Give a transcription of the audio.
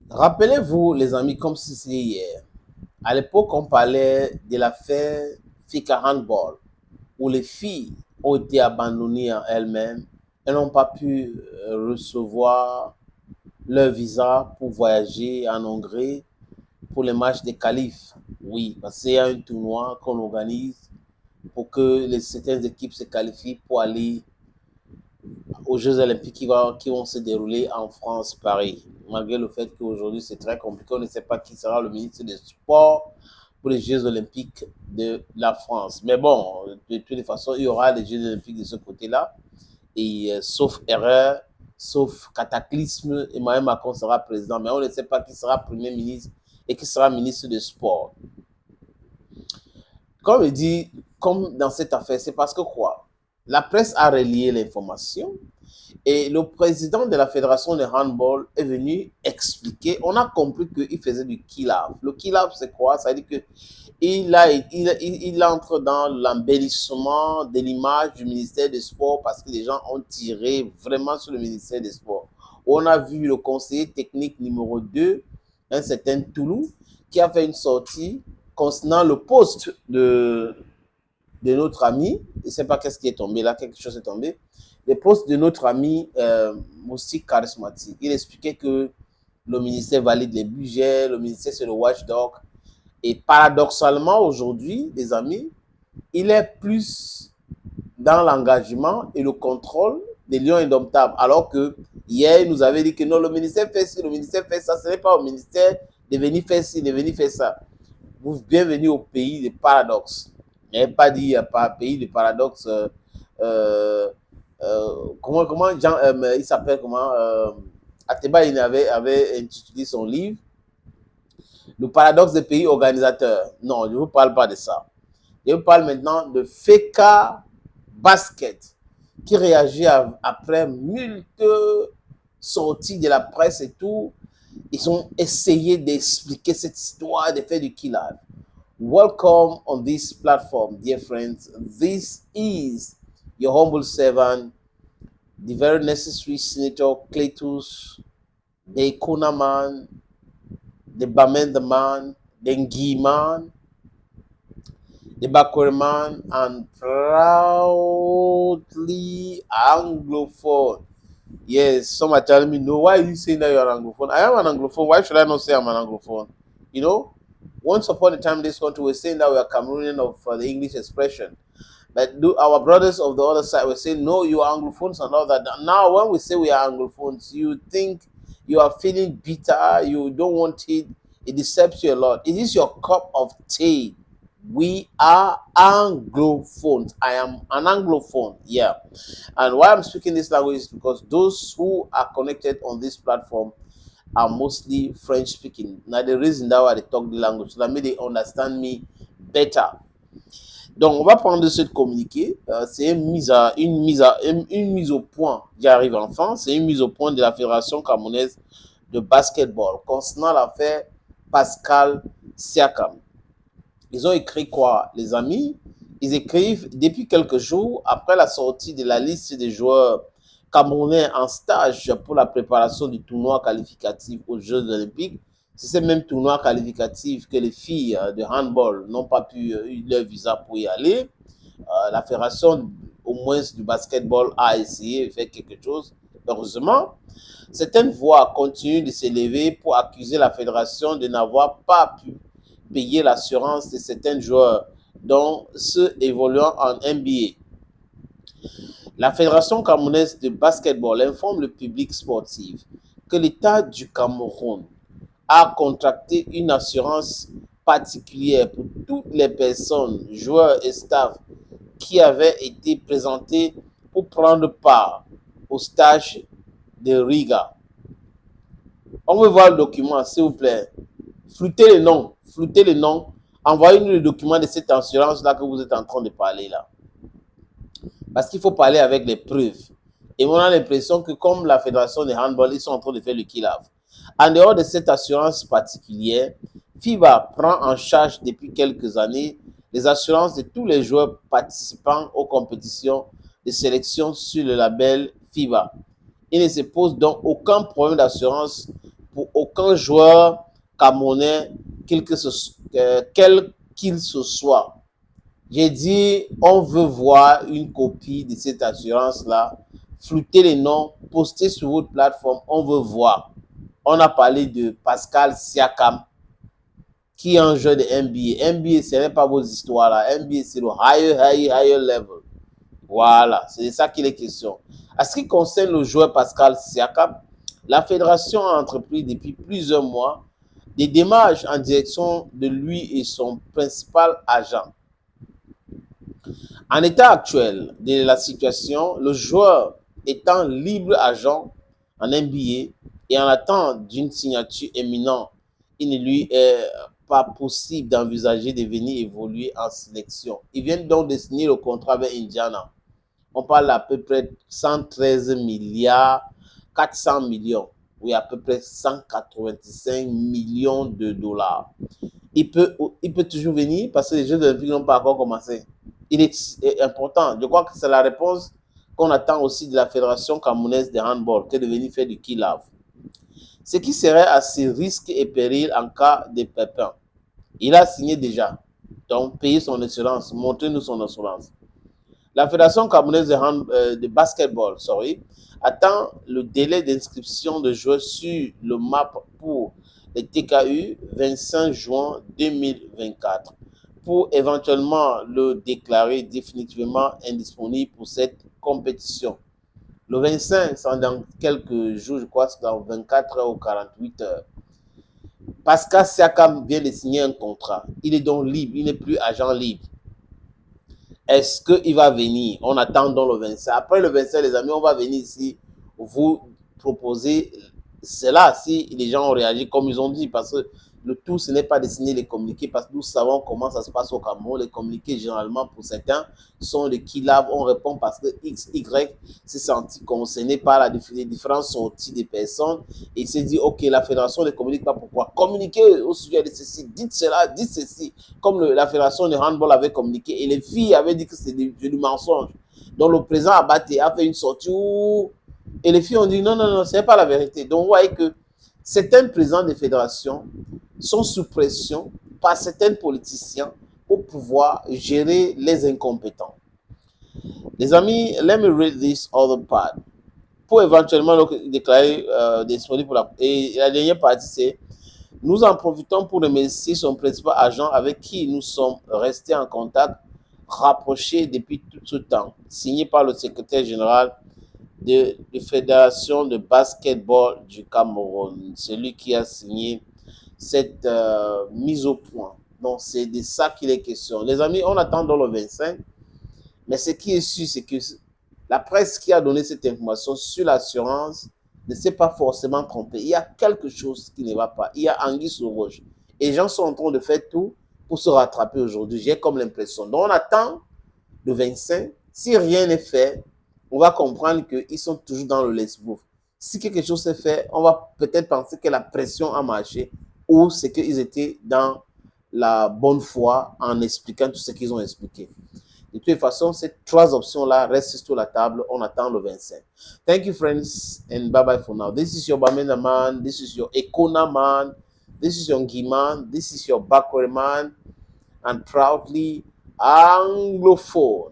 Rappelez-vous, les amis, comme si c'était hier. À l'époque, on parlait de l'affaire Fika Handball, où les filles ont été abandonnées en elles-mêmes et n'ont pas pu recevoir leur visa pour voyager en Hongrie pour les matchs des qualifs. Oui, parce qu'il y a un tournoi qu'on organise pour que certaines équipes se qualifient pour aller aux Jeux Olympiques qui vont se dérouler en France, Paris. Malgré le fait qu'aujourd'hui c'est très compliqué, on ne sait pas qui sera le ministre des Sports pour les Jeux Olympiques de la France. Mais bon, de toute façon, il y aura les Jeux Olympiques de ce côté-là. Et sauf erreur, sauf cataclysme, Emmanuel Macron sera président. Mais on ne sait pas qui sera Premier ministre et qui sera ministre des Sports. Comme je dis, comme dans cette affaire, c'est parce que quoi? La presse a relié l'information et le président de la fédération de handball est venu expliquer. On a compris qu'il faisait du kill-off. Le kill-off, c'est quoi? Ça veut dire que il entre dans l'embellissement de l'image du ministère des Sports parce que les gens ont tiré vraiment sur le ministère des Sports. On a vu le conseiller technique numéro 2, un certain Toulou, qui a fait une sortie concernant le poste de notre ami. Je ne sais pas qu'est-ce qui est tombé là, quelque chose est tombé. Le poste de notre ami Moustique Charismatique. Il expliquait que le ministère valide les budgets, le ministère c'est le watchdog. Et paradoxalement, aujourd'hui, les amis, il est plus dans l'engagement et le contrôle des lions indomptables. Alors que hier, il nous avait dit que non, le ministère fait ci, le ministère fait ça. Ce n'est pas au ministère de venir faire ci, de venir faire ça. Vous bienvenue au pays des paradoxes. Il n'y pas dit pas pays des paradoxes. Comment Jean, il s'appelle comment Ateba il avait intitulé son livre Le paradoxe des pays organisateurs. Non, je ne vous parle pas de ça. Je vous parle maintenant de Feka Basket qui réagit après multiples sorties de la presse et tout. Ils ont essayé d'expliquer cette histoire de faire du kill-off. Welcome on this platform, dear friends. This is your humble servant, the very necessary Senator Cletus, the Kuna man, the Bamenda man, the Ngi man, the Bakure man, and proudly Anglophone. Yes, some are telling me, no, why are you saying that you're an Anglophone? I am an Anglophone. Why should I not say I'm an Anglophone? You know, once upon a time, this country was saying that we are Cameroonian of the English expression. But our brothers of the other side were saying, no, you are Anglophones and all that. Now, when we say we are Anglophones, you think you are feeling bitter, you don't want it, it decepts you a lot. It is your cup of tea. We are Anglophones. I am an Anglophone, yeah. And why I'm speaking this language is because those who are connected on this platform are mostly French speaking. Now, the reason that why they talk the language, so that may they understand me better. Donc, on va prendre ce communiqué. C'est une mise au point. J'y arrive enfin. C'est une mise au point de la Fédération camerounaise de basketball concernant l'affaire Pascal Siakam. Ils ont écrit quoi, les amis? Ils écrivent depuis quelques jours après la sortie de la liste des joueurs camerounais en stage pour la préparation du tournoi qualificatif aux Jeux Olympiques. C'est ce même tournoi qualificatif que les filles de handball n'ont pas pu leur visa pour y aller. La fédération, au moins du basketball, a essayé de faire quelque chose. Heureusement, certaines voix continuent de s'élever pour accuser la fédération de n'avoir pas pu payer l'assurance de certains joueurs, dont ceux évoluant en NBA. La Fédération camerounaise de basketball informe le public sportif que l'État du Cameroun a contracté une assurance particulière pour toutes les personnes, joueurs et staff qui avaient été présentés pour prendre part au stage de Riga. On veut voir le document, s'il vous plaît. Floutez les noms, envoyez-nous le document de cette assurance-là que vous êtes en train de parler là. Parce qu'il faut parler avec les preuves. Et on a l'impression que comme la fédération de handball, ils sont en train de faire le kill-off. En dehors de cette assurance particulière, FIBA prend en charge depuis quelques années les assurances de tous les joueurs participant aux compétitions de sélection sur le label FIBA. Il ne se pose donc aucun problème d'assurance pour qu'un joueur camerounais, quel qu'il se soit, j'ai dit, on veut voir une copie de cette assurance-là, flouter les noms, poster sur votre plateforme, on veut voir. On a parlé de Pascal Siakam, qui est un joueur de NBA. NBA, ce n'est pas vos histoires là. NBA, c'est le higher level. Voilà, c'est de ça qu'il est question. À ce qui concerne le joueur Pascal Siakam, la fédération a entrepris depuis plusieurs mois des démarches en direction de lui et son principal agent. En état actuel de la situation, le joueur étant libre agent en NBA et en attente d'une signature imminente, il ne lui est pas possible d'envisager de venir évoluer en sélection. Il vient donc de signer le contrat avec Indiana. On parle à peu près 113 milliards 400 millions, oui, à peu près 185 millions de dollars. Il peut toujours venir parce que les Jeux olympiques n'ont pas encore commencé. Il est important. Je crois que c'est la réponse qu'on attend aussi de la Fédération camerounaise de handball, que de venir faire du kill-off. Ce qui serait à ses risques et périls en cas de pépin. Il a signé déjà. Donc, payez son assurance. Montrez-nous son assurance. La Fédération camerounaise de basketball attend le délai d'inscription de joueurs sur le MAP pour les TKU 25 juin 2024 pour éventuellement le déclarer définitivement indisponible pour cette compétition. Le 25, c'est dans quelques jours, je crois, c'est dans 24 heures ou 48 heures. Pascal Siakam vient de signer un contrat. Il est donc libre, il n'est plus agent libre. Est-ce qu'il va venir? On attend donc le 25. Après le 25, les amis, on va venir ici vous proposer cela si les gens ont réagi comme ils ont dit. Parce que le tout, ce n'est pas de signer les communiqués parce que nous savons comment ça se passe au Cameroun. Les communiqués, généralement, pour certains, sont les kill-off. On répond parce que X, Y s'est senti concerné par les différentes sorties des personnes et il s'est dit, OK, la fédération ne communique pas. Pourquoi? Communiquez au sujet de ceci, dites cela, dites ceci. Comme la fédération de handball avait communiqué et les filles avaient dit que c'était du mensonge. Donc le président Abaté a fait une sortie où... Et les filles ont dit, non, ce n'est pas la vérité. Donc vous voyez que certains présidents des fédérations sont sous pression par certains politiciens pour pouvoir gérer les incompétents. Les amis, let me read this other part. Pour éventuellement déclarer disponible pour Et la dernière partie, c'est nous en profitons pour remercier son principal agent avec qui nous sommes restés en contact rapproché depuis tout ce temps, signé par le secrétaire général de la Fédération de basketball du Cameroun, celui qui a signé cette mise au point. Donc, c'est de ça qu'il est question. Les amis, on attend dans le 25, mais ce qui est sûr, c'est que la presse qui a donné cette information sur l'assurance ne s'est pas forcément trompée. Il y a quelque chose qui ne va pas. Il y a anguille sous roche. Et les gens sont en train de faire tout pour se rattraper aujourd'hui. J'ai comme l'impression. Donc, on attend le 25. Si rien n'est fait, on va comprendre qu'ils sont toujours dans le laisse-bouffe. Si quelque chose est fait, on va peut-être penser que la pression a marché ou c'est qu'ils étaient dans la bonne foi en expliquant tout ce qu'ils ont expliqué. De toute façon, ces trois options-là restent sur la table. On attend le 25. Thank you, friends, and bye-bye for now. This is your Bamenda man. This is your Ekona man. This is your Ngiman. This is your Bakore man. And proudly Anglophone.